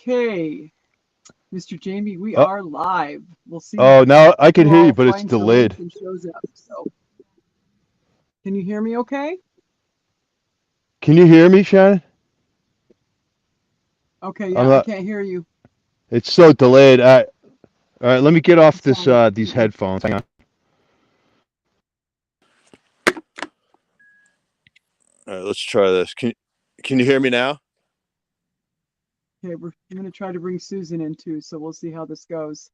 Okay, Mr. Jaimie, we Oh, are live. We'll see oh, now I can who hear you, all but it's finds the link delayed. and shows up. So, can you hear me okay? Can you hear me, Shannon? Okay, I'm yeah, I not. can't hear you. It's so delayed. All right, let me get You off this sound these faint. headphones. Hang on. All right, let's try this. Can you hear me now? Okay, I'm going to try to bring Susan in too, so we'll see how this goes.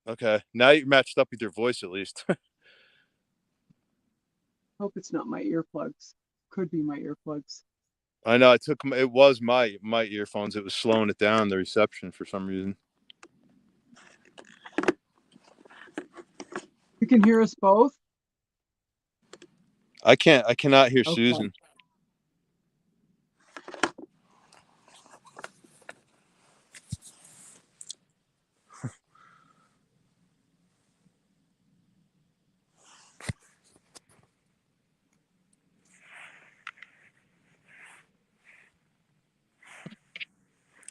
Okay. Now you're matched up with your voice at least. Hope it's not my earplugs. Could be my earplugs. I know. It was my earphones. It was slowing it down the reception for some reason. You can hear us both? I cannot hear Okay. Susan.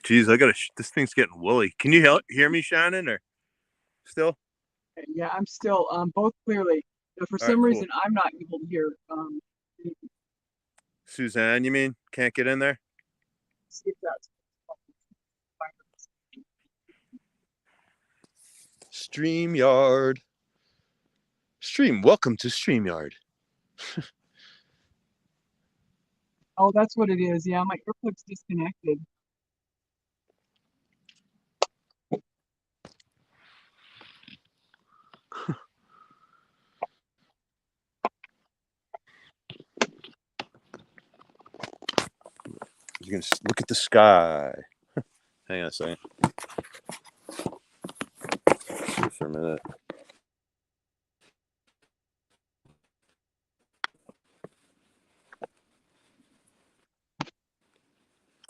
Jeez, this thing's getting woolly. Can you hear me, Shannon, or still? Okay, yeah, I'm still both clearly. But for All right, some cool. reason, I'm not able to hear. Suzanne, you mean? Can't get in there? See if that's StreamYard. Welcome to StreamYard. Oh, that's what it is. Yeah, my earplugs disconnected. You can look at the sky. Hang on a second. For a minute.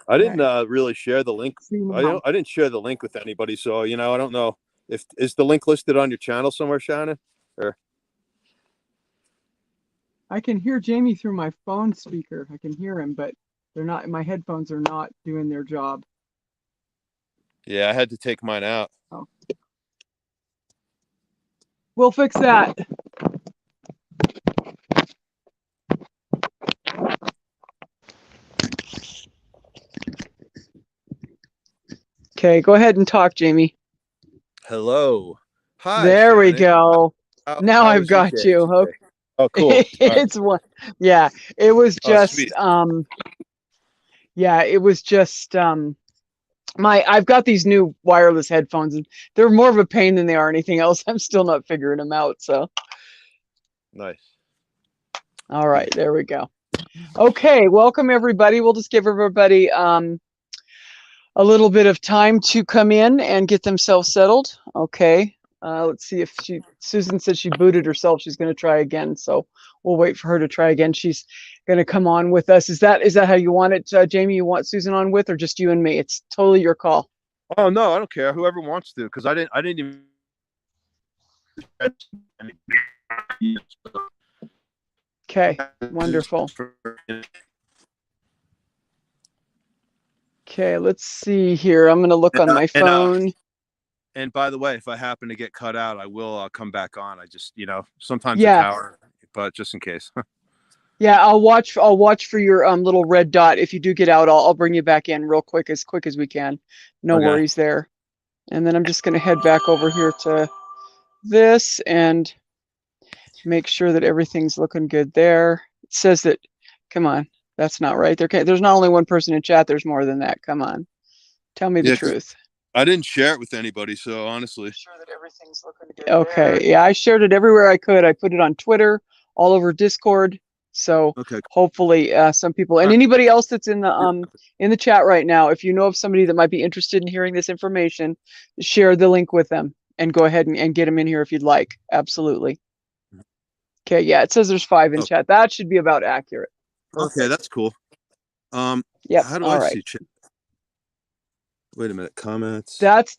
I didn't Okay. really share the link. See now. I didn't share the link with anybody, so I don't know if is the link listed on your channel somewhere, Shannon? Or I can hear Jaimie through my phone speaker. I can hear him, but they're not. My headphones are not doing their job. yeah, I had to take mine out. Oh. We'll fix that. Okay, go ahead and talk, Jaimie. Hello, hi, There we Shannon. go. Now How I've was your got day you. Okay. today? Oh, cool. All right. It's one. Yeah, it was Oh, just sweet. yeah, it was just I've got these new wireless headphones and they're more of a pain than they are anything else. I'm still not figuring them out, so. Nice. All right, there we go. Okay, welcome everybody. We'll just give everybody a little bit of time to come in and get themselves settled. Okay. Let's see if Susan said she booted herself. She's going to try again. So we'll wait for her to try again. She's going to come on with us. Is that how you want it, Jaimie? You want Susan on with, or just you and me? It's totally your call. Oh no, I don't care. Whoever wants to, because I didn't even. Okay, wonderful. Okay, let's see here. I'm going to look on my phone. And by the way, if I happen to get cut out, I will come back on. I just, sometimes the Yeah. tower, but just in case. Yeah, I'll watch for your little red dot. If you do get out, I'll bring you back in real quick as we can. No Okay. worries there. And then I'm just going to head back over here to this and make sure that everything's looking good there. It says that, come on, that's not right. There's not only one person in chat, there's more than that. Come on. Tell me the truth. I didn't share it with anybody, so honestly. Sure that everything's looking good. Okay, yeah, I shared it everywhere I could. I put it on Twitter, all over Discord. So okay. Hopefully some people and anybody else that's in the chat right now, if you know of somebody that might be interested in hearing this information, share the link with them and go ahead and get them in here if you'd like. Absolutely. Okay, yeah, it says there's 5 in chat. That should be about accurate. Perfect. Okay, that's cool. Yep. How do I see chat? Wait a minute, comments. That's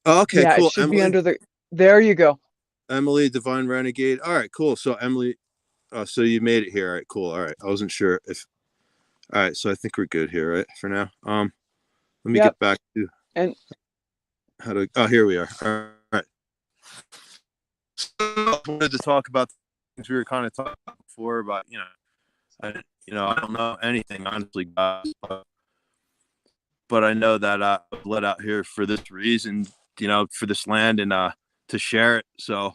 okay, yeah, cool. it should be under the there you go. Emily, Divine Renegade. All right, cool. So Emily, so you made it here. All right, cool. All right. I wasn't sure if all right, so I think we're good here, right? For now. Let me Yep. get back to And how to. Oh, here we are. All right. So I wanted to talk about things we were kind of talking about before, but I don't know anything honestly, guys, but I know that I was let out here for this reason, for this land and to share it. So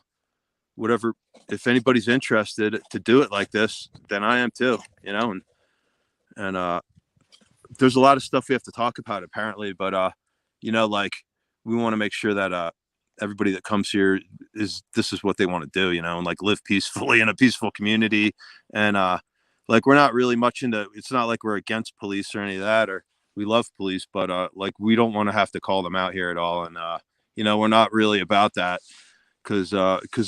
whatever, if anybody's interested to do it like this, then I am too. And there's a lot of stuff we have to talk about apparently, but like we want to make sure that everybody that comes here this is what they want to do, and like live peacefully in a peaceful community. And like we're not really much into, it's not like we're against police or any of that, or we love police, but like we don't want to have to call them out here at all. And we're not really about that, because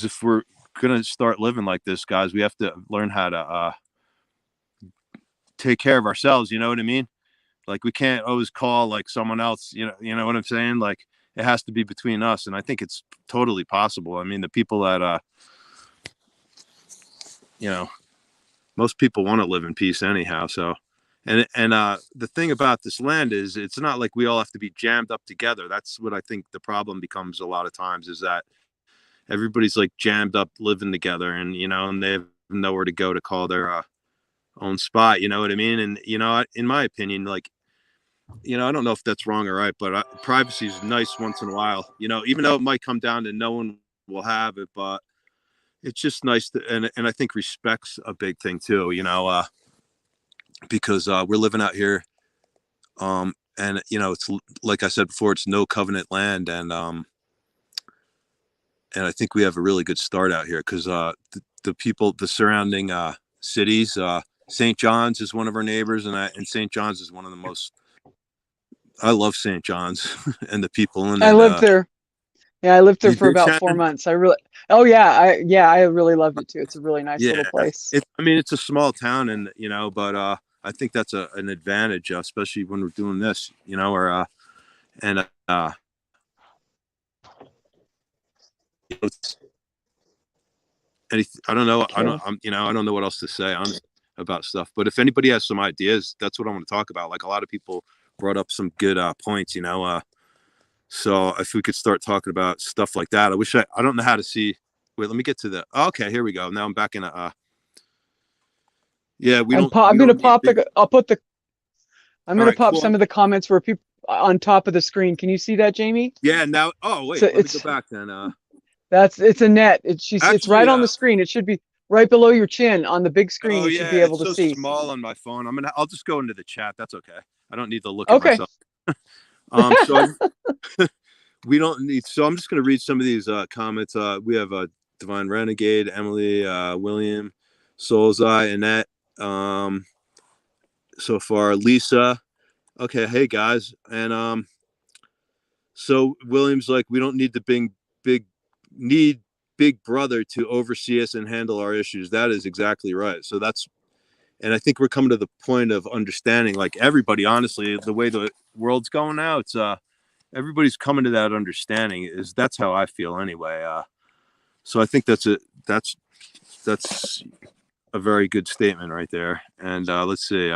if we're gonna start living like this, guys, we have to learn how to take care of ourselves. You know what I mean? Like we can't always call like someone else. You know what I'm saying? Like it has to be between us, and I think it's totally possible. I mean, the people that you know, most people want to live in peace anyhow. So, and the thing about this land is, it's not like we all have to be jammed up together. That's what I think the problem becomes a lot of times, is that everybody's like jammed up living together, and they have nowhere to go to call their own spot. You know what I mean? And in my opinion, like, I don't know if that's wrong or right, but privacy is nice once in a while. Even though it might come down to no one will have it, but it's just nice to, and I think respect's a big thing too. Because we're living out here, and it's like I said before, it's no covenant land, and I think we have a really good start out here because the people, the surrounding cities, St. John's is one of our neighbors, and St. John's is one of the most. I love St. John's and the people in I it. lived there. Yeah, I lived there You for did, about 4 Shannon? months. Oh yeah, I really loved it too. It's a really nice little Yeah. place. I mean, it's a small town, and but I think that's an advantage, especially when we're doing this. Or and it's I don't know. Okay. I don't know what else to say on about stuff. But if anybody has some ideas, that's what I want to talk about. Like a lot of people brought up some good points. So if we could start talking about stuff like that, I don't know how to see. Wait, let me get to the. Okay, here we go. Now I'm back in a. Yeah, I'm we gonna don't need pop big. the. I'll put the. I'm All gonna right, pop cool. some of the comments where people on top of the screen. Can you see that, Jaimie? Yeah. Now. Oh So wait, let me go it's back then. it's a net. It's right Actually, on the screen. It should be right below your chin on the big screen. oh You should yeah, be able it's to so see. small on my phone. I'll just go into the chat. That's okay. I don't need to look at Okay. myself. So we don't need. So I'm just gonna read some of these comments. We have Divine Renegade, Emily, William, Soulseye, Annette. So far, Lisa. Okay, hey guys, and so William's like, we don't need the big need big brother to oversee us and handle our issues. That is exactly right. So and I think we're coming to the point of understanding, like everybody, honestly, the way the world's going now, it's everybody's coming to that understanding. That's how I feel anyway. So I think that's a very good statement right there. And let's see.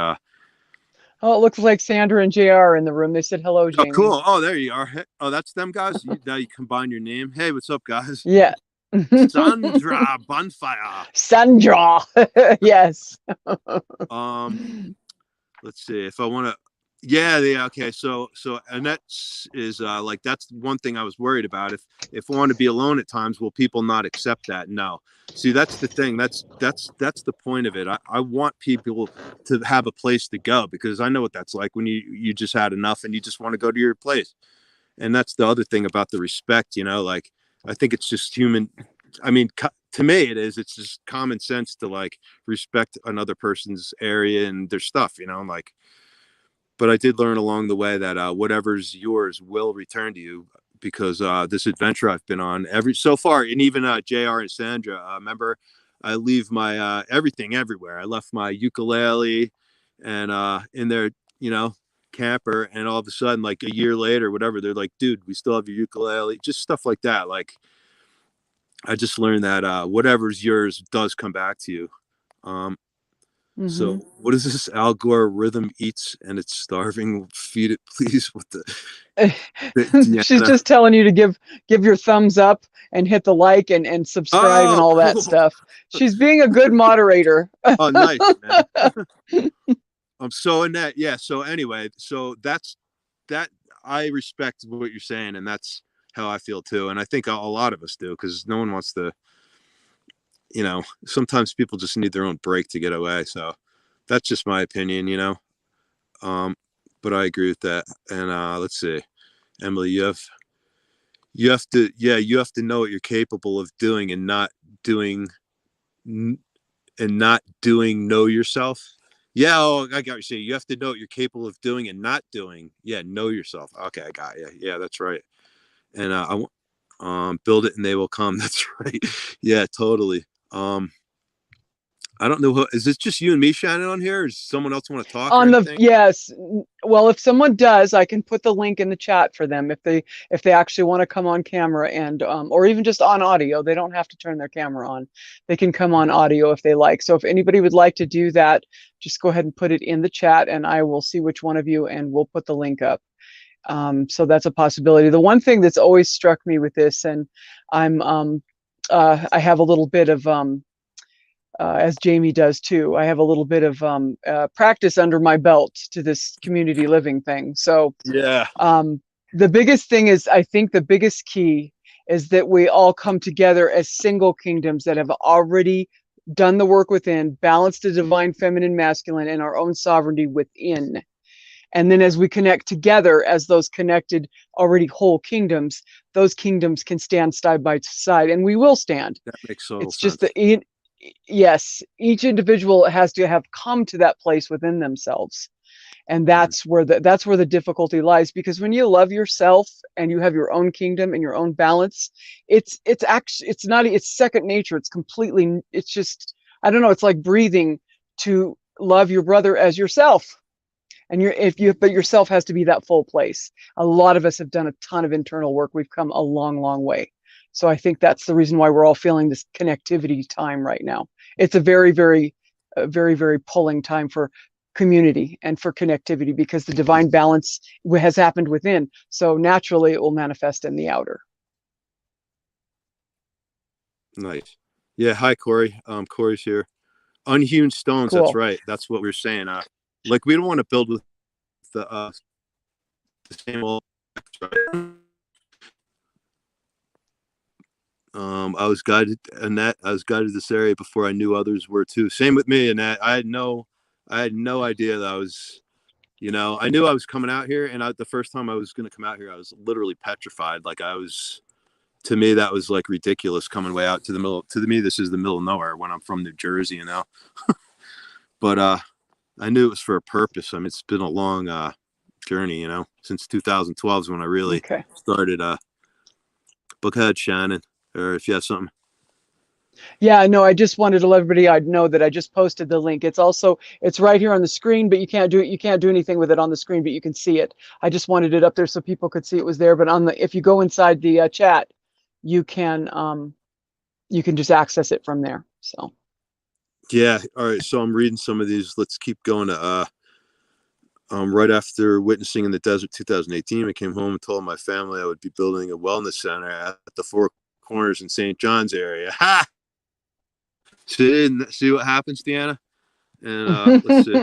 Oh, it looks like Sandra and JR are in the room. They said hello, Oh, Jaimie. cool. Oh, there you are. Oh, that's them guys. Now you combine your name. Hey, what's up, guys? Yeah. Sandra Bonfire. Sandra. Yes. Let's see if I want to. Yeah. Okay. So Annette is like, that's one thing I was worried about. If I want to be alone at times, will people not accept that? No. See, that's the thing. That's the point of it. I want people to have a place to go, because I know what that's like when you just had enough and you just want to go to your place. And that's the other thing about the respect. Like I think it's just human. I mean, to me, it's just common sense to like respect another person's area and their stuff. Like. But I did learn along the way that whatever's yours will return to you, because this adventure I've been on so far, and even Jr. and Sandra, remember, I leave my everything everywhere. I left my ukulele and in their camper, and all of a sudden, like a year later, whatever, they're like, "Dude, we still have your ukulele." Just stuff like that. Like I just learned that whatever's yours does come back to you. Um, Mm-hmm. So what is this algorithm eats and it's starving? Feed it, please. What the She's Deanna? just telling you to give your thumbs up and hit the like and subscribe and Oh, all that cool. stuff. She's being a good moderator. Oh, nice, man. So in that, yeah. So anyway, so that I respect what you're saying, and that's how I feel too. And I think a lot of us do, because no one wants to, sometimes people just need their own break to get away. So that's just my opinion, Um, but I agree with that. And let's see, Emily, you have to know what you're capable of doing and not doing know yourself. Yeah, I got what you're saying. You have to know what you're capable of doing and not doing. Yeah, know yourself. Okay, I got you. Yeah, that's right. And build it and they will come. That's right. Yeah, totally. I don't know who is this, just you and me shining on here, or does someone else want to talk or On the anything? yes, well, if someone does, I can put the link in the chat for them if they actually want to come on camera and or even just on audio. They don't have to turn their camera on. They can come on audio if they like. So if anybody would like to do that, just go ahead and put it in the chat, and I will see which one of you, and we'll put the link up. So that's a possibility. The one thing that's always struck me with this, and I have a little bit of as Jaimie does too. I have a little bit of practice under my belt to this community living thing. So Yeah, the biggest thing is, I think the biggest key is that we all come together as single kingdoms that have already done the work within, balanced the divine feminine masculine and our own sovereignty within. And then as we connect together as those connected already whole kingdoms, those kingdoms can stand side by side, and we will stand. that makes total It's just sense. that yes, each individual has to have come to that place within themselves. And Mhm. that's where the difficulty lies, because when you love yourself and you have your own kingdom and your own balance, it's actually, it's not, it's second nature. It's completely, it's just, I don't know, it's like breathing, to love your brother as yourself. And but yourself has to be that full place. A lot of us have done a ton of internal work. We've come a long, long way. So I think that's the reason why we're all feeling this connectivity time right now. It's a very, very, very pulling time for community and for connectivity, because the divine balance has happened within. So naturally it will manifest in the outer. Nice. Yeah, hi Corey. Corey's here. Unhewn stones. That's Cool. right. That's what we are saying. Like, we don't want to build with the same old. I was guided, Annette. I was guided to this area before I knew others were too. Same with me, Annette. I had no idea that I was. I knew I was coming out here, and the first time I was going to come out here, I was literally petrified. Like, I was. To me, that was like ridiculous, coming way out to the middle. To me, this is the middle of nowhere when I'm from New Jersey, But I knew it was for a purpose. I mean, it's been a long journey, since 2012 is when I really Okay. started. Book ahead, Shannon, or if you have something. Yeah, no, I just wanted to let everybody I know that I just posted the link. It's right here on the screen, but you can't do anything with it on the screen, but you can see it. I just wanted it up there so people could see it was there. But if you go inside the chat, you can just access it from there. So Yeah. All right. So I'm reading some of these. Let's keep going to right after witnessing in the desert 2018, I came home and told my family I would be building a wellness center at the Four Corners in St. John's area. Ha! See what happens, Deanna? And let's see.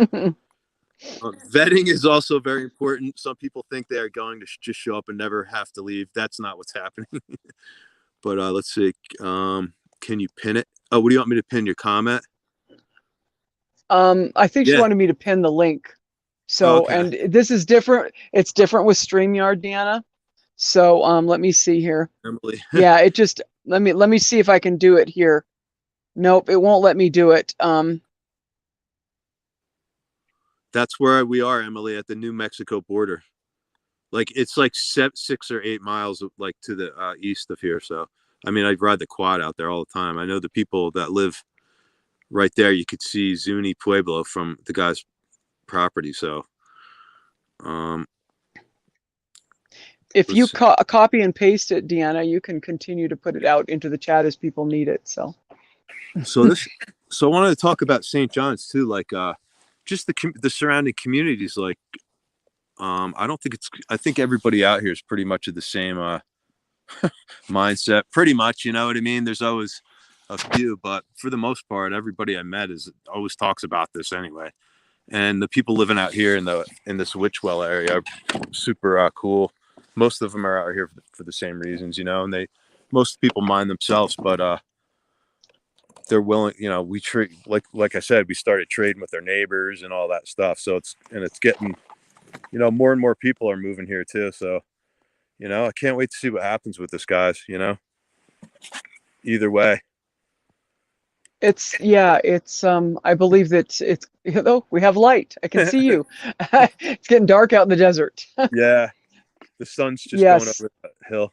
Vetting is also very important. Some people think they are going to just show up and never have to leave. That's not what's happening. But let's see. Can you pin it? Oh, what do you want me to pin? Your comment? I think she Yeah. wanted me to pin the link. Oh, So, okay. and this is different. It's different with StreamYard, Deanna. So let me see here. Emily. Yeah, it just let me see if I can do it here. Nope, it won't let me do it. That's where we are, Emily, at the New Mexico border. Like, it's like 6 or 8 miles like to the east of here. So I mean, I ride the quad out there all the time. I know the people that live right there. You could see Zuni Pueblo from the guy's property. So um, If you let's see. copy and paste it, Deanna, you can continue to put it out into the chat as people need it. So So this So I wanted to talk about St. John's too, like just the surrounding communities. Like, I don't think I think everybody out here is pretty much of the same mindset. Pretty much, you know what I mean. There's always a few, but for the most part, everybody I met is always talks about this anyway. And the people living out here in this Witchwell area are super cool. Most of them are out here for the same reasons, you know. And most people mind themselves, but they're willing. You know, we trade like I said, we started trading with our neighbors and all that stuff. So it's getting, you know, more and more people are moving here too. So, you know, I can't wait to see what happens with this, guys. You know, either way. It's I believe that it's we have light. I can see you. It's getting dark out in the desert. Yeah, the sun's just going Yes. over that hill.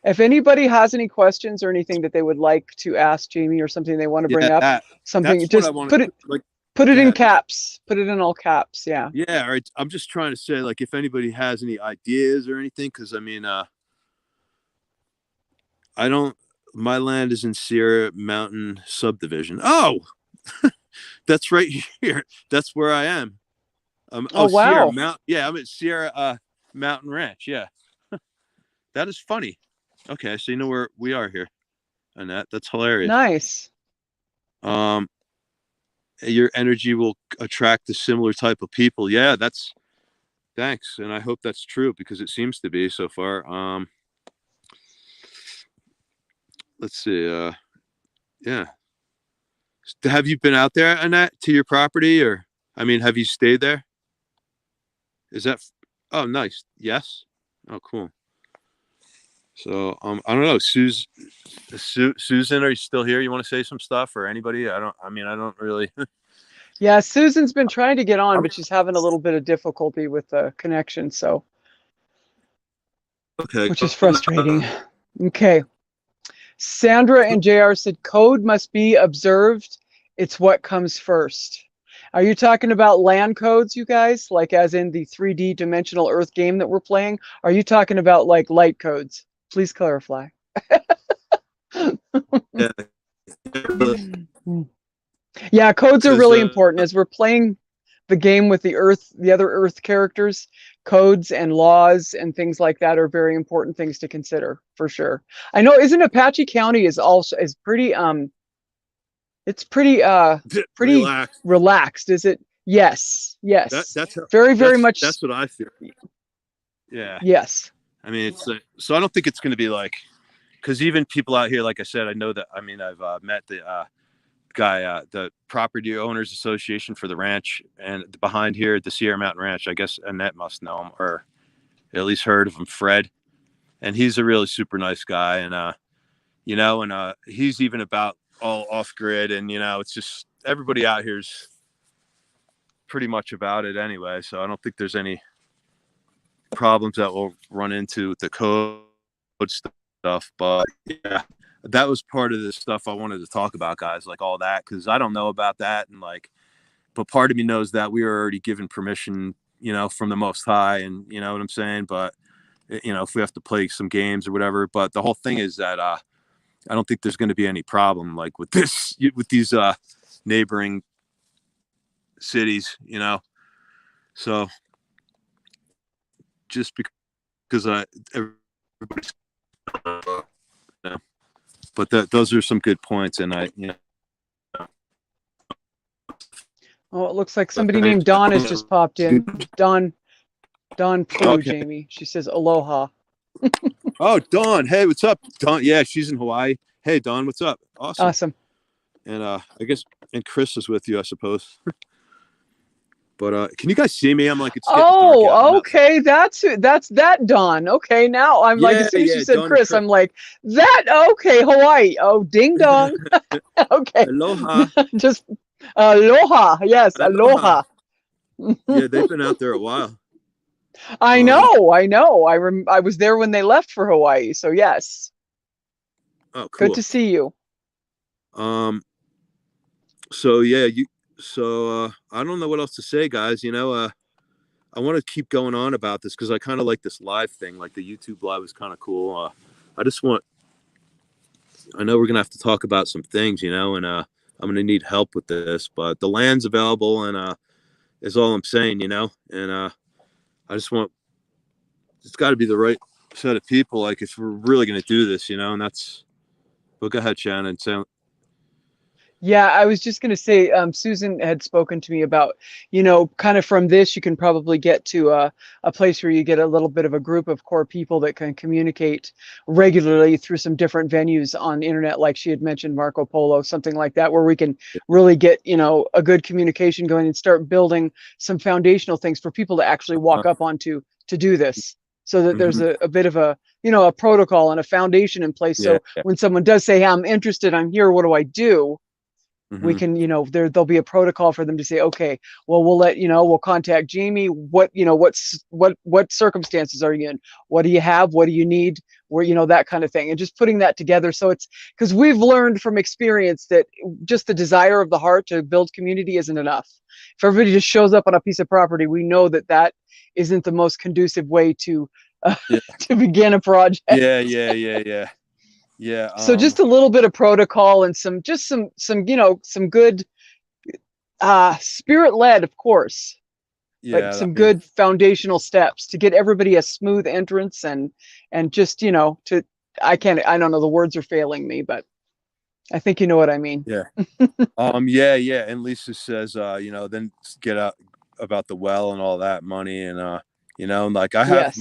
If anybody has any questions or anything that they would like to ask Jaimie or something they want to bring Yeah, up, something, that's what I just want to like. put it Go in ahead. caps. Put it in all caps. Yeah. Yeah, all right. I'm just trying to say, like, if anybody has any ideas or anything, because I mean, I don't. My land is in Sierra Mountain subdivision. Oh, that's right here. That's where I am. Oh, Sierra wow. Mount. Yeah, I'm at Sierra Mountain Ranch. Yeah, that is funny. Okay, so you know where we are here, Annette. That's hilarious. Nice. Um, your energy will attract the similar type of people. Yeah, that's thanks, and I hope that's true because it seems to be so far. Let's see. Yeah. Have you been out there, Annette, to your property, or I mean, have you stayed there? Is that? Oh, nice. Yes. Oh, cool. So, I don't know, Susan, are you still here? You want to say some stuff, or anybody? I mean, I don't really. Yeah, Susan's been trying to get on, but she's having a little bit of difficulty with the connection, so Okay. which is frustrating. Okay. Sandra and JR said code must be observed. It's what comes first. Are you talking about land codes, you guys? Like as in the 3D dimensional Earth game that we're playing? Are you talking about like light codes? Please clarify. Yeah. Yeah, codes are Because really important as we're playing the game with the other Earth characters. Codes and laws and things like that are very important things to consider for sure. I know, isn't Apache County is pretty it's pretty relax. relaxed, is it? Yes, yes. That's Very, very much that's what I feel. Yeah. yes. I mean, it's so I don't think it's going to be like, because even people out here, like I said, I know that. I mean, I've met the guy, the property owners association for the ranch, and behind here at the Sierra Mountain Ranch. I guess Annette must know him, or at least heard of him, Fred. And he's a really super nice guy, and you know, and he's even about all off grid, and you know, it's just everybody out here's pretty much about it anyway. So I don't think there's any problems that we'll run into with the code stuff. But yeah, that was part of the stuff I wanted to talk about, guys, like all that, because I don't know about that. And like, but part of me knows that we were already given permission, you know, from the Most High, and you know what I'm saying. But you know, if we have to play some games or whatever, but the whole thing is that I don't think there's going to be any problem like with this, with these neighboring cities, you know. So just because everybody's, you know, but those are some good points, and I, you know. Oh, it looks like somebody named Dawn has just popped in. Dawn Prue, Okay. Jaimie. She says aloha. Oh, Dawn. Hey, what's up? Dawn. Yeah, she's in Hawaii. Hey, Dawn, what's up? Awesome. Awesome. And I guess, and Chris is with you, I suppose. But can you guys see me? I'm like, it's getting dark out. Oh, okay. That's that Dawn. Okay, now I'm like, Yeah, as soon as you said Dawn and Chris, I'm like, that okay, Hawaii. Oh, ding dong. Okay. Aloha. Just aloha. Yes, Aloha. aloha. Yeah, they've been out there a while. I know. I was there when they left for Hawaii. So yes. Oh, cool. Good to see you. So yeah, I don't know what else to say, guys. You know, I want to keep going on about this because I kind of like this live thing. Like the YouTube live is kind of cool. I just want, I know we're gonna have to talk about some things, and I'm gonna need help with this, but the land's available, and is all I'm saying, and I just want it's got to be the right set of people, like if we're really gonna do this, and that's. But go ahead, Shannon. So, Yeah, I was just going to say, Susan had spoken to me about, kind of from this, you can probably get to a place where you get a little bit of a group of core people that can communicate regularly through some different venues on the internet, like she had mentioned, Marco Polo, something like that, where we can really get, a good communication going and start building some foundational things for people to actually walk up onto to do this. So that there's mhm. a bit of a protocol and a foundation in place. Yeah, So when someone does say, hey, I'm interested, I'm here, what do I do? We hmm can, there'll be a protocol for them to say, okay, well, we'll contact Jaimie. What circumstances are you in? What do you have? What do you need? Where, that kind of thing. And just putting that together. So it's because we've learned from experience that just the desire of the heart to build community isn't enough. If everybody just shows up on a piece of property, we know that that isn't the most conducive way to, yeah, to begin a project. yeah. So just a little bit of protocol and some good spirit led, of course, but Yeah. some good foundational steps to get everybody a smooth entrance and just to I don't know, the words are failing me, but I think you know what I mean. Yeah. Yeah. And Lisa says, then get out about the well and all that money, and and like Yes.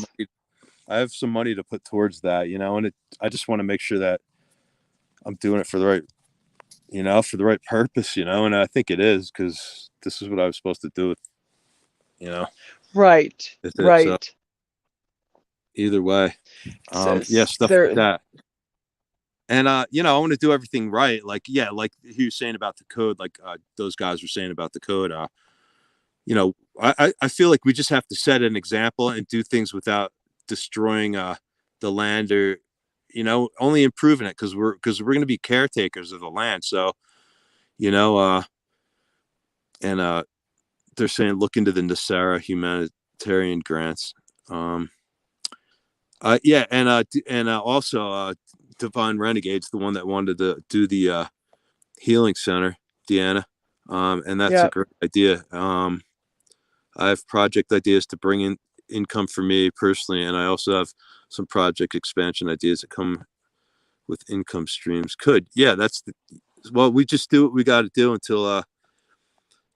I have some money to put towards that, and I just want to make sure that I'm doing it for the right, for the right purpose, and I think it is because this is what I was supposed to do with, you know, Right. with it. So Right. either way, So yeah, stuff like there. that. And I want to do everything right. Like, yeah, like he was saying about the code, like those guys were saying about the code. I feel like we just have to set an example and do things without destroying the land, or only improving it, because we're going to be caretakers of the land. So you know, and they're saying look into the Nasara humanitarian grants. Yeah, and also Divine Renegades, the one that wanted to do the healing center, Deanna, and that's a Yeah. great idea. I have project ideas to bring in income for me personally, and I also have some project expansion ideas that come with income streams. Yeah, well, we just do what we got to do until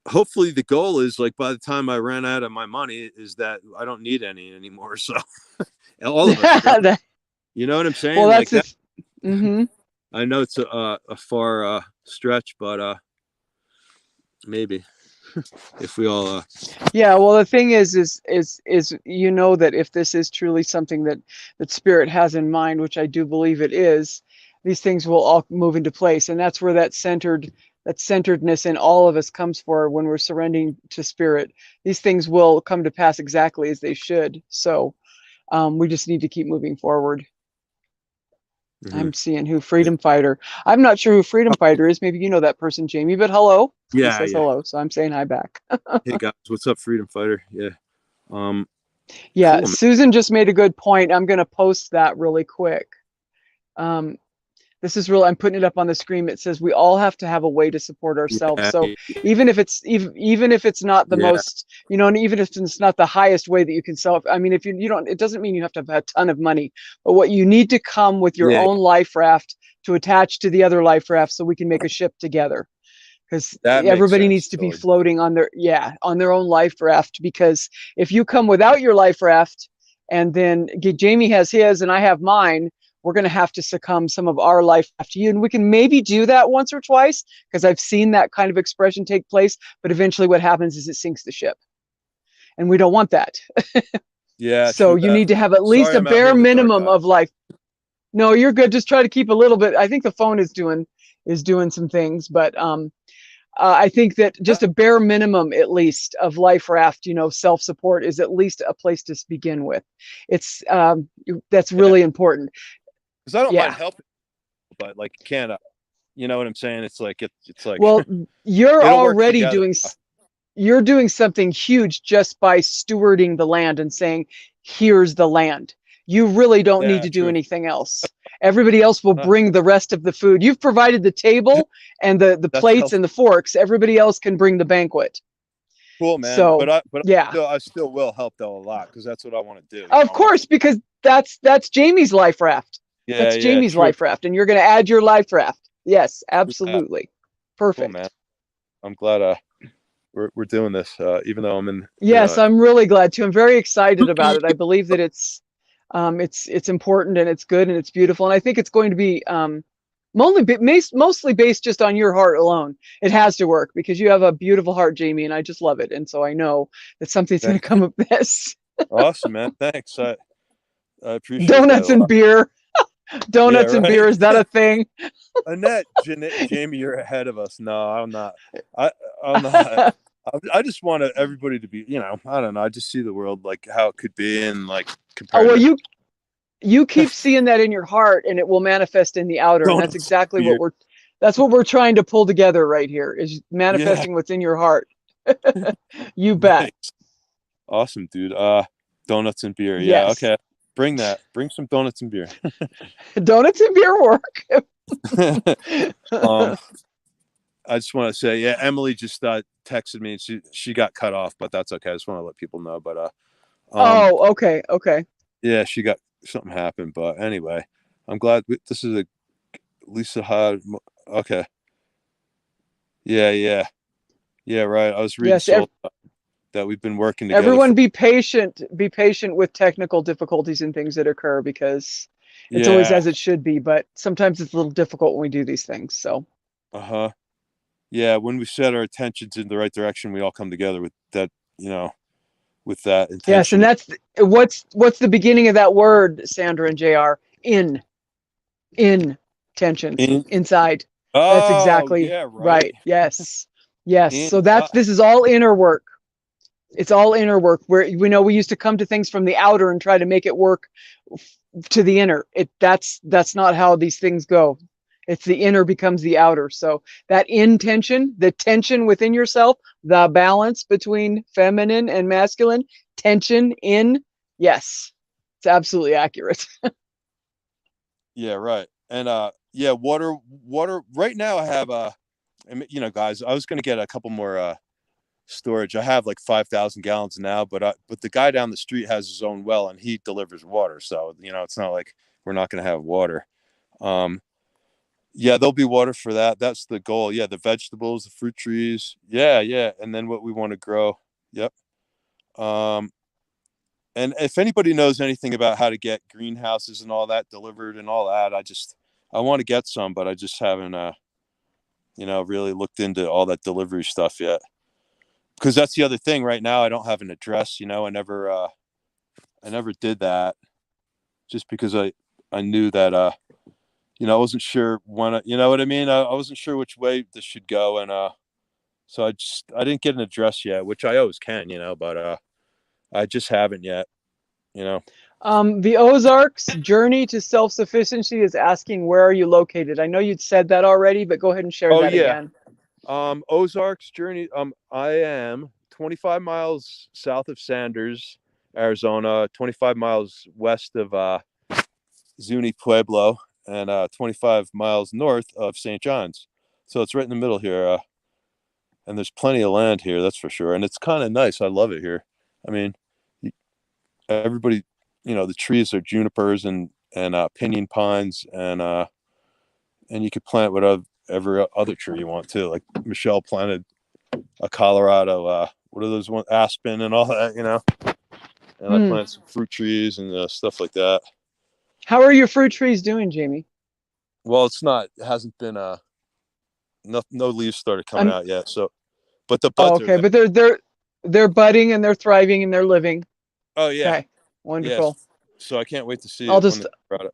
hopefully the goal is, like, by the time I ran out of my money, is that I don't need any anymore. So all of us, really. You know what I'm Well, saying? Like that's that. if. Mm-hmm. I know it's a far stretch, but maybe if we all Yeah, well, the thing is that if this is truly something that spirit has in mind, which I do believe it is, these things will all move into place, and that's where that centeredness in all of us comes for when we're surrendering to spirit. These things will come to pass exactly as they should. So we just need to keep moving forward. mhm. I'm seeing who Freedom Fighter. I'm not sure who Freedom Fighter is. Maybe you know that person, Jaimie. But hello, he Yeah, says yeah. hello, so I'm saying hi back. Hey guys, what's up, Freedom Fighter? Yeah. Um, Yeah, cool, man. Susan just made a good point. I'm going to post that really quick. Um, this is real. I'm putting it up on the screen. It says we all have to have a way to support ourselves. Yeah, So even if it's not the yeah, most, and even if it's not the highest way that you can sell. I mean, if you don't, it doesn't mean you have to have a ton of money. But what you need to come with your yeah. own life raft to attach to the other life raft, so we can make a ship together. Because That makes everybody sense. needs to be Totally. floating on their own life raft. Because if you come without your life raft and then Jaimie has his and I have mine, we're going to have to succumb some of our life raft to you, and we can maybe do that once or twice because I've seen that kind of expression take place. But eventually what happens is it sinks the ship, and we don't want that. Yeah, So true you that. need to have at least Sorry, a I'm out here bare in the dark, minimum guys. of life. No, you're good. Just try to keep a little bit. I think the phone is doing some things, but I think that just a bare minimum, at least, of life raft, self-support is at least a place to begin with. It's that's Yeah, really important. because I don't mind Yeah. helping, but like, can't. You know what I'm saying? It's like Well, you're it'll work already together. doing you're doing something huge just by stewarding the land and saying, here's the land. You really don't need Yeah, to do true. anything else. Everybody else will bring the rest of the food. You've provided the table and the That's plates helpful. and the forks. Everybody else can bring the banquet. Cool, man. So yeah, I still will help though a lot because that's what I want to do. of course, because that's Jaimie's life raft. Yeah, That's yeah, Jaimie's true. life raft, and you're going to add your life raft. Yes, True that. absolutely. Cool, man. Perfect. I'm glad we're doing this. Even though I'm in Yes, I'm really glad to. I'm very excited about it. I believe that it's important and it's good and it's beautiful, and I think it's going to be mostly based just on your heart alone. It has to work because you have a beautiful heart, Jaimie, and I just love it. And so I know that something's going to come of this. awesome, man. Thanks. I appreciate that a Donuts and lot. beer. Yeah, Donuts and beer. right. Is that a thing? Annette, Jaimie, you're ahead of us. No, I'm not. I I'm not. I just want everybody to be. I don't know. I just see the world like how it could be, and like Oh, compared well, to you keep seeing that in your heart and it will manifest in the outer. And that's donuts, exactly beer. that's what we're trying to pull together right here is Yeah, manifesting what's in your heart. You bet. nice. Awesome, dude. Donuts and beer. Yeah, Yes. okay. Bring that. Bring some donuts and beer. Donuts and beer work. um, I just want to say, yeah, Emily just texted me and she got cut off, but that's okay. I just want to let people know. But Oh, okay. Okay. yeah, she got something happened. But anyway, I'm glad this is a Lisa Hod. Okay. Yeah, yeah, yeah. Right. I was reading Yes. so that we've been working together Everyone for. be patient. Be patient with technical difficulties and things that occur because it's always Yeah. as it should be, but sometimes it's a little difficult when we do these things. So, Uh-huh. Yeah. When we set our attentions in the right direction, we all come together with that. You know, with that yes, and intention. that's what's the beginning of that word, Sandra and JR? In tensions In. inside. That's Oh exactly yeah. Right. right. Yes. Yes. In. So this is all inner work. It's all inner work where we know we used to come to things from the outer and try to make it work to the inner. That's not how these things go. It's the inner becomes the outer. So that intention, the tension within yourself, the balance between feminine and masculine, tension in, yes, it's absolutely accurate. Yeah. Right. And yeah, water. Right now, I have guys, I was gonna get a couple more storage. I have like 5,000 gallons now, but the guy down the street has his own well and he delivers water. So, it's not like we're not going to have water. Um, yeah, there'll be water for that. That's the goal. Yeah, the vegetables, the fruit trees. Yeah, yeah. And then what we want to grow. Yep. Um, and if anybody knows anything about how to get greenhouses and all that delivered and all that, I want to get some, but I just haven't, really looked into all that delivery stuff yet. Because that's the other thing right now. I don't have an address. I never did that just because I knew that I wasn't sure when you know what I mean. I wasn't sure which way this should go, and so I didn't get an address yet, which I always can, but I just haven't yet. you know. The Ozarks Journey to Self-Sufficiency is asking, where are you located? I know you'd said that already, but go ahead and share Oh that yeah, again. Ozarks Journey. I am 25 miles south of Sanders, Arizona, 25 miles west of Zuni Pueblo, and 25 miles north of St. John's. So it's right in the middle here. And there's plenty of land here, that's for sure. And it's kind of nice. I love it here. I mean, everybody, the trees are junipers and pinyon pines, and you could plant whatever every other tree you want to. Like Michelle planted a Colorado, what are those one aspen and all that, And I Hmm. planted some fruit trees and stuff like that. How are your fruit trees doing, Jaimie? Well, it hasn't been no leaves started coming I'm out yet. So, but the Oh, buds are okay, there. but they're budding and they're thriving and they're living. Oh yeah, Okay, yes. wonderful. So I can't wait to see I'll it when just they brought it.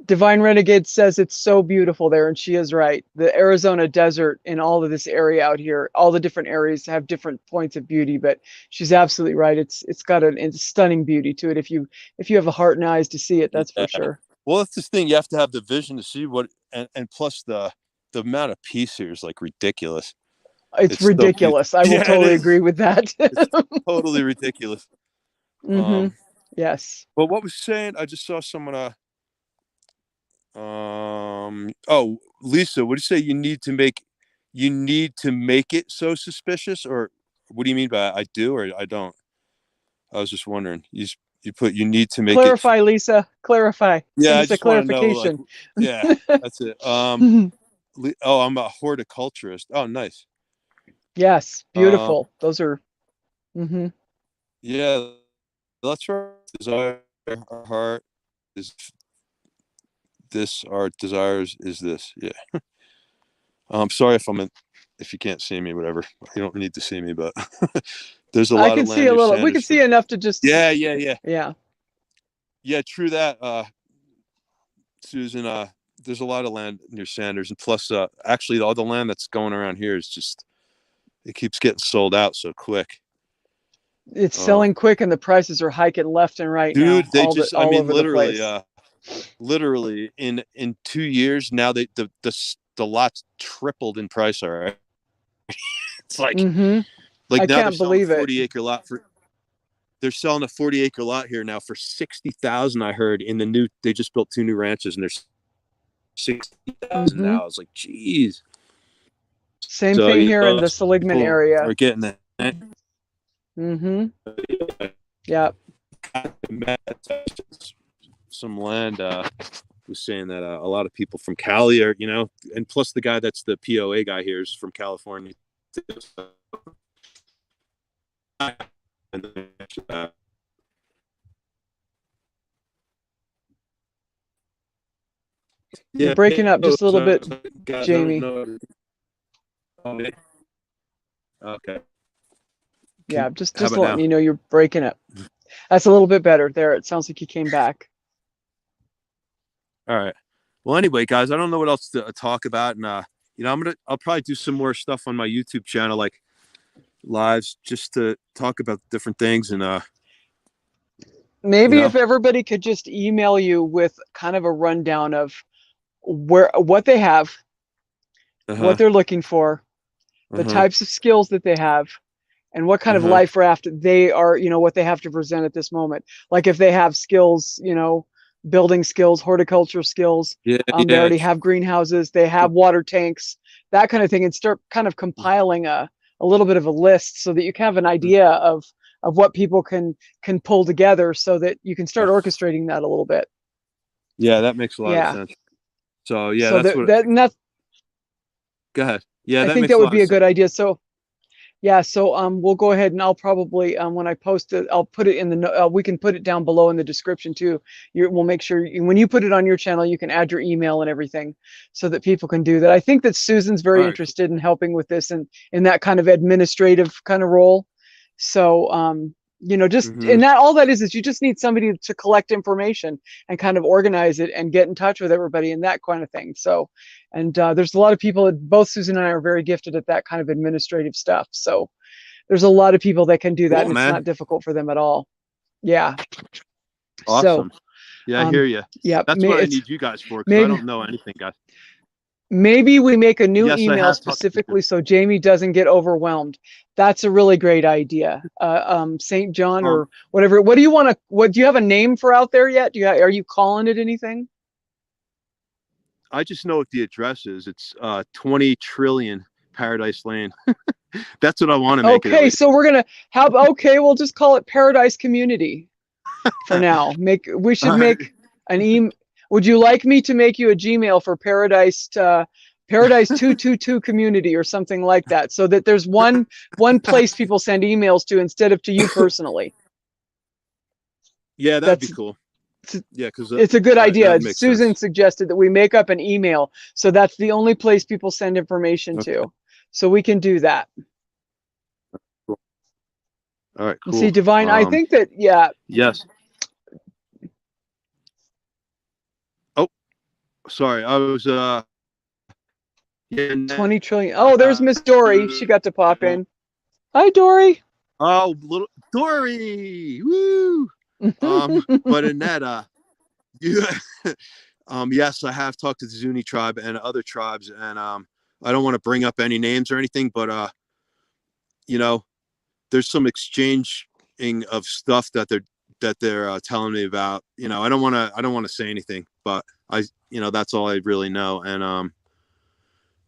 Divine Renegade says it's so beautiful there, and she is right. The Arizona desert in all of this area out here, all the different areas have different points of beauty, but she's absolutely right. It's got a stunning beauty to it if you have a heart and eyes to see it, that's for Yeah. sure. Well, that's this thing. You have to have the vision to see what, and plus the amount of peace here is like ridiculous. It's It's so beautiful. ridiculous. I will Yeah, it totally is. agree with that. It's totally ridiculous. Mm-hmm. Um, Yes. but what was saying? I just saw someone. Oh, Lisa, what do you say? You need to make it so suspicious, or what do you mean by I do or I don't? I was just wondering. You put you need to make it. Clarify, Lisa. Clarify. Yeah, Send I us a just want to know. Like, clarification. yeah, that's it. Oh, I'm a horticulturist. Oh, nice. Yes, Um, beautiful. Those are. Hmm. yeah, that's right. Desire, our heart is this. Our desires is this. Yeah. Sorry if if you can't see me, whatever. You don't need to see me, but there's a I lot of can see land a near little. We Sanders can from. see enough to just. Yeah, yeah, yeah, Yeah. yeah. True that, Susan. There's a lot of land near Sanders, and plus, actually, all the land that's going around here is just it keeps getting sold out so quick. It's Uh, selling quick, and the prices are hiking left and right Dude, now, they just, I all mean, over the place. literally in 2 years now, the lots tripled in price. All right, it's Hmm. like I now they're can't selling a believe it. 40-acre lot for. They're selling a 40-acre lot here now for 60,000. I heard in the new. They just built two new ranches, and there's 60,000 Hmm. now. I was like, geez. Same So thing you here in know, the Seligman people area. are getting that. Hmm. Yeah. Some land was saying that a lot of people from Cali are, and plus the guy that's the POA guy here is from California. You're Yeah, breaking up just a little bit, guys, I don't Jaimie. know. Okay. Yeah, How just about letting now? you know you're breaking up. That's a little bit better there. It sounds like you came back. All right. Well, anyway, guys, I don't know what else to talk about, and I'll probably do some more stuff on my YouTube channel, like lives, just to talk about different things, and you Maybe know, if everybody could just email you with kind of a rundown of what they have, uh what huh, they're looking for, uh the huh, types of skills that they have, and what kind uh of huh. life raft they are, what they have to present at this moment. Like if they have skills, building skills, horticulture skills, Yeah, they yeah. already have greenhouses, they have water tanks, that kind of thing, and start kind of compiling a little bit of a list so that you can have an idea of what people can pull together so that you can start orchestrating that a little bit. Yeah, that makes a lot of Yeah. sense. So yeah, So that's that what. that and that's Go ahead. Yeah, I that think makes that a would lot be of a sense. good idea. So yeah, so we'll go ahead and I'll probably when I post it, I'll put it in we can put it down below in the description too. We'll make sure when you put it on your channel, you can add your email and everything, so that people can do that. I think that Susan's All very right. Cool. interested in helping with this and in that kind of administrative kind of role. So just Mm-hmm. and that all that is you just need somebody to collect information and kind of organize it and get in touch with everybody and that kind of thing. So, and there's a lot of people that both Susan and I are very gifted at that kind of administrative stuff. So there's a lot of people that can do that Cool, and it's man. not difficult for them at all. Yeah. So Awesome. Yeah, I hear you. yeah, That's what I need you guys for, because I maybe don't know anything, guys. maybe we make a new Yes, I email have talked to you. specifically so Jaimie doesn't get overwhelmed. That's a really great idea. St. John Um, or whatever. What do you want to? What do you have a name for out there yet? Are you calling it anything? I just know what the address is. It's 20 trillion Paradise Lane. That's what I want to make it at Okay, least. so we're gonna have. Okay, we'll just call it Paradise Community for now. We All should right. make an email. Would you like me to make you a Gmail for Paradise 222 community or something like that, so that there's one place people send emails to instead of to you personally? Yeah, that'd be That's cool. Yeah, because it's a good idea. that makes Susan sense. suggested that we make up an email so that's the only place people send information Okay. to. So we can do that. Cool. All right. And see, Cool. Divine, I think that yeah, Yes. Oh, sorry. I was yeah. 20 trillion. Oh, there's Miss Dory. She got to pop in. Hi, Dory. Oh, little Dory. Woo. But in that you yes, I have talked to the Zuni tribe and other tribes, and I don't want to bring up any names or anything, but you know, there's some exchanging of stuff that they're telling me about. I don't want to say anything, but I that's all I really know. And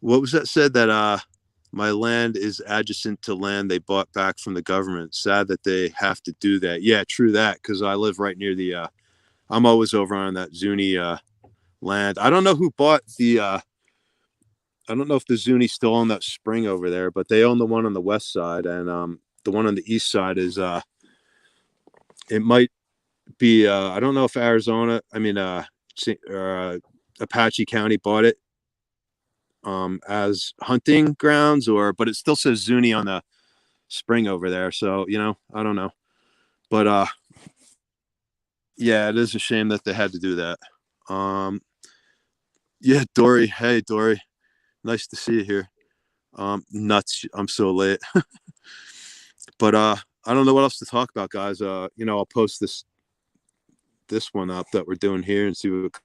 what was that said that my land is adjacent to land they bought back from the government. Sad that they have to do that. Yeah, true that, because I live right near the. I'm always over on that Zuni land. I don't know who bought the. I don't know if the Zuni still own that spring over there, but they own the one on the west side, and the one on the east side is. It might be. I don't know if Arizona. I mean, Apache County bought it as hunting grounds, but it still says Zuni on the spring over there. So I don't know, but yeah, it is a shame that they had to do that. Yeah, Dory. Hey, Dory. Nice to see you here. Nuts. I'm so late. But I don't know what else to talk about, guys. I'll post this one up that we're doing here and see what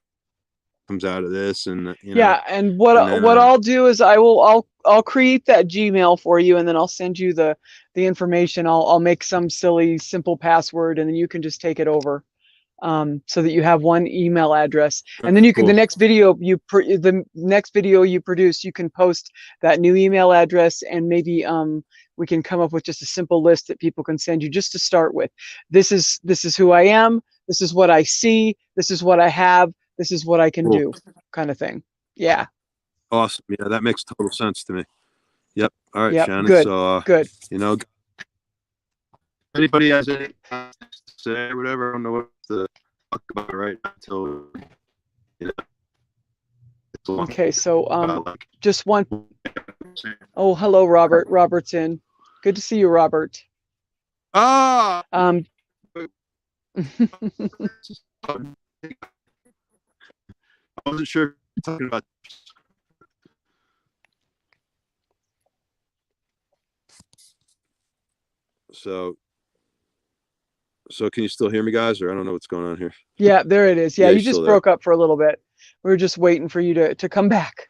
comes out of this, and Yeah, and and then what I'll do is I'll create that Gmail for you, and then I'll send you the information. I'll make some silly simple password, and then you can just take it over, so that you have one email address. And then you can cool. the next video you produce, you can post that new email address, and maybe we can come up with just a simple list that people can send you just to start with. This is who I am. This is what I see. This is what I have. This is what I can Cool. do, kind of thing. Yeah. Awesome. Yeah, that makes total sense to me. Yep. All right, Yep. Shannon. Good. So Good. anybody has anything to say or whatever, I don't know what to talk about right now until it's a long Okay. So like, just one. Oh, hello, Robert. Robert's in. Good to see you, Robert. I Um. wasn't sure if you're talking about. So can you still hear me, guys, or I don't know what's going on here? Yeah, there it is. Yeah, Yeah, you're you still just there. broke up for a little bit. We were just waiting for you to come back.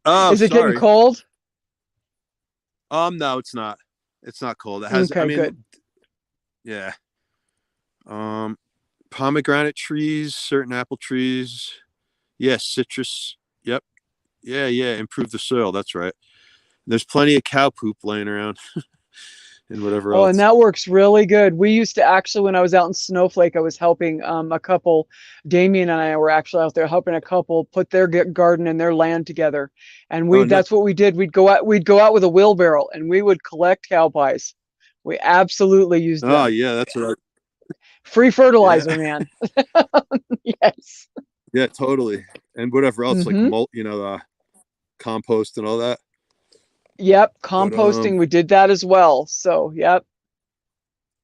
Oh, Is it getting sorry. cold? No, it's not. It's not cold. It has. I Okay, mean, good. yeah. Pomegranate trees, certain apple trees. Yeah, citrus. Yep. Yeah, yeah. Improve the soil. That's right. There's plenty of cow poop laying around and whatever Oh, and else. that works really good. We used to actually, when I was out in Snowflake, I was helping a couple. Damien and I were actually out there helping a couple put their garden and their land together. And Oh, no. that's what we did. We'd go out with a wheelbarrow and we would collect cow pies. We absolutely used Oh, them. yeah. That's what. Free Yeah, fertilizer, man. Yes. yeah, totally. And whatever else, like Mm-hmm. compost and all that. Yep. But Composting, we did that as well. So, yep.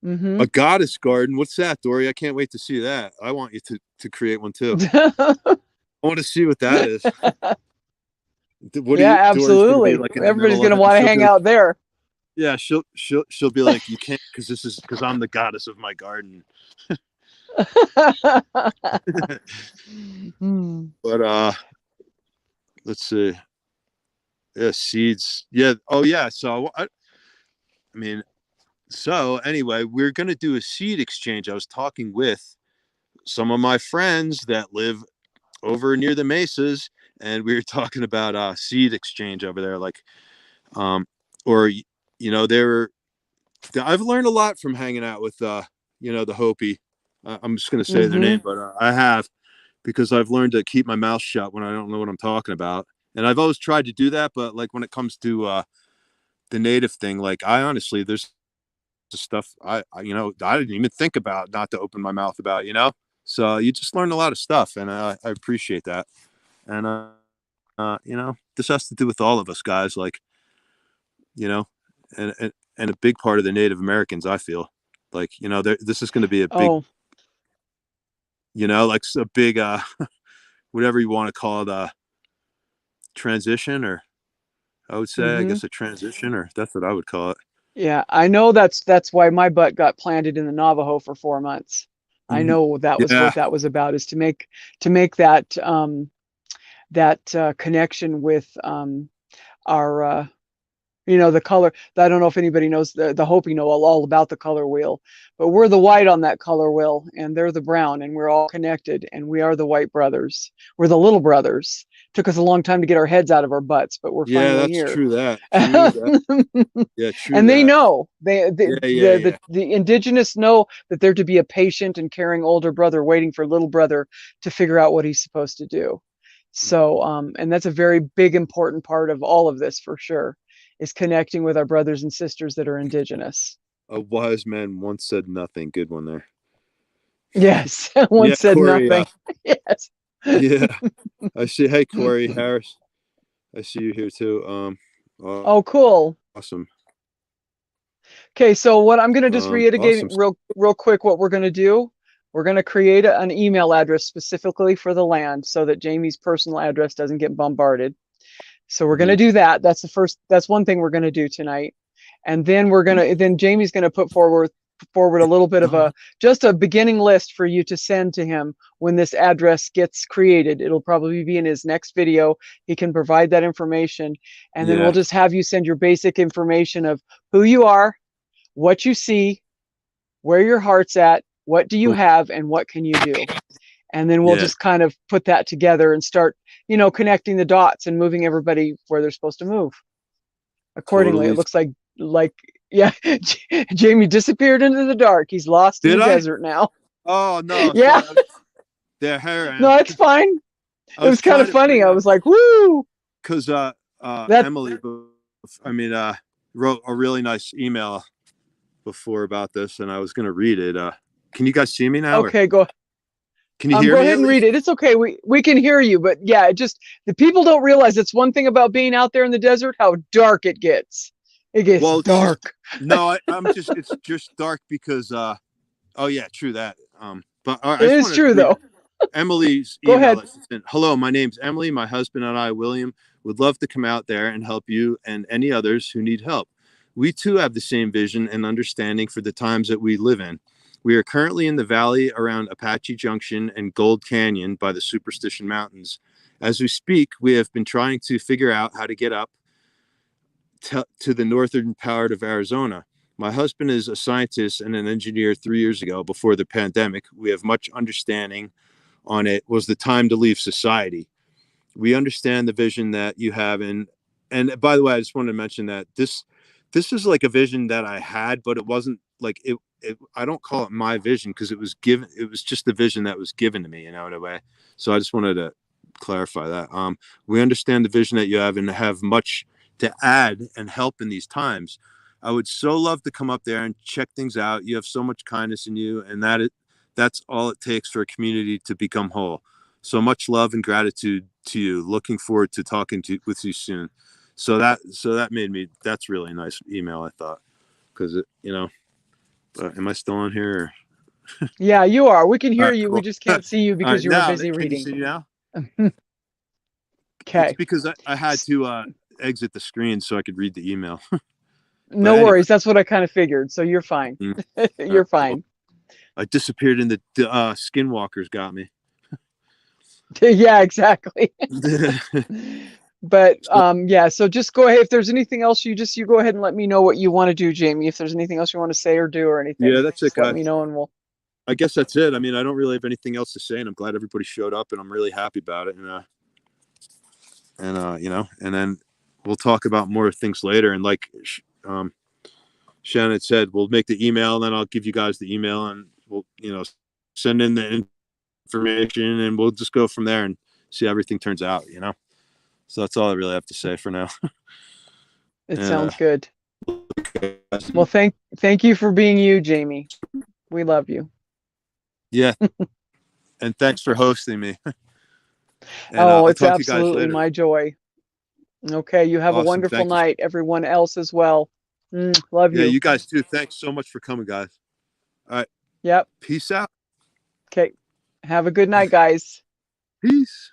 Mm-hmm. a goddess garden. What's that, Dory? I can't wait to see that. I want you to create one too. I want to see what that is. What do Yeah, you? Dory's gonna be absolutely. like in the Everybody's middle of going to it, and want to she'll be hang like, out there. yeah, she'll be like, you can't because I'm the goddess of my garden. Hmm. But let's see. Yeah, seeds. Yeah. Oh yeah. So I mean, so anyway, we're gonna do a seed exchange. I was talking with some of my friends that live over near the mesas, and we were talking about seed exchange over there, like or they're I've learned a lot from hanging out with the Hopi. I'm just gonna say their Mm-hmm. name, but I have, because I've learned to keep my mouth shut when I don't know what I'm talking about. And I've always tried to do that, but like when it comes to the native thing, like I honestly, there's stuff I didn't even think about not to open my mouth about. So you just learn a lot of stuff, and I appreciate that. And this has to do with all of us guys, like you know, and a big part of the Native Americans. I feel like this is going to be a big, Oh, like a big whatever you want to call it, transition, or I would say, I mm-hmm. guess, a transition, or that's what I would call it. Yeah, I know that's why my butt got planted in the Navajo for 4 months. I know that was Yeah. what that was about, is to make that connection with our You know, the color. I don't know if anybody knows the Hopi know all about the color wheel, but we're the white on that color wheel, and they're the brown, and we're all connected, and we are the white brothers. We're the little brothers. Took us a long time to get our heads out of our butts, but we're Yeah, finally that's here. true. That true. That yeah, true. And they That know the, yeah, yeah, yeah. the indigenous know that they're to be a patient and caring older brother waiting for little brother to figure out what he's supposed to do. So and that's a very big important part of all of this for sure, is connecting with our brothers and sisters that are indigenous. A wise man once said nothing. Good one there. Yes. One Yeah, said Corey. nothing. Yes. Yeah, I see. Hey, Corey Harris. I see you here too. Oh, cool. Awesome. Okay, so what I'm going to just reiterate Awesome. real quick what we're going to do. We're going to create an email address specifically for the land so that Jaimie's personal address doesn't get bombarded. So we're going to do that. That's one thing we're going to do tonight. And then then Jaimie's going to put forward a little bit of just a beginning list for you to send to him when this address gets created. It'll probably be in his next video. He can provide that information. And then we'll just have you send your basic information of who you are, what you see, where your heart's at, what do you have, and what can you do? And then we'll just kind of put that together and start, connecting the dots and moving everybody where they're supposed to move accordingly. It looks like yeah, Jaimie disappeared into the dark. He's lost in the desert now. Oh no. Yeah. There, here. No, it's fine. It was kind of funny. I was like, woo. Because Emily, wrote a really nice email before about this, and I was going to read it. Can you guys see me now? Okay, go. Can you hear go me? ahead and read it. It's okay. We can hear you, but yeah, the people don't realize it's one thing about being out there in the desert, how dark it gets. It gets dark. It's just dark because oh yeah, true that. But it is true though. Emily's go email ahead. Assistant. Hello, my name's Emily. My husband and I, William, would love to come out there and help you and any others who need help. We too have the same vision and understanding for the times that we live in. We are currently in the valley around Apache Junction and Gold Canyon by the Superstition Mountains. As we speak, we have been trying to figure out how to get up to the northern part of Arizona. My husband is a scientist and an engineer 3 years ago before the pandemic. We have much understanding on it was the time to leave society. We understand the vision that you have. And by the way, I just wanted to mention that this is like a vision that I had, but it wasn't like it I don't call it my vision because it was just the vision that was given to me, in a way. So I just wanted to clarify that. We understand the vision that you have and have much to add and help in these times. I would so love to come up there and check things out. You have so much kindness in you, and that's all it takes for a community to become whole. So much love and gratitude to you. Looking forward to talking with you soon. So that made me. That's really a nice email, I thought, because am I still on here? Yeah, you are. We can hear you. Cool. We just can't see you because you were busy reading. Can you see now? Okay. It's because I had to exit the screen so I could read the email. No worries. That's what I kind of figured. So you're fine. You're fine. I disappeared in the skinwalkers got me. Yeah, exactly. But yeah, so just go ahead. If there's anything else, you go ahead and let me know what you want to do, Jaimie. If there's anything else you want to say or do or anything, yeah, that's it, guys. Let me know and we'll. I guess that's it. I mean, I don't really have anything else to say, and I'm glad everybody showed up, and I'm really happy about it. And then we'll talk about more things later. And like Shannon said, we'll make the email, and then I'll give you guys the email, and we'll send in the information, and we'll just go from there and see how everything turns out. So that's all I really have to say for now. It sounds good. Well, thank you for being you, Jaimie. We love you. Yeah. And thanks for hosting me. And, it's absolutely my joy. Okay, you have a wonderful night. Everyone else as well. Love you. Yeah, you guys too. Thanks so much for coming, guys. All right. Yep. Peace out. Okay. Have a good night, guys. Peace.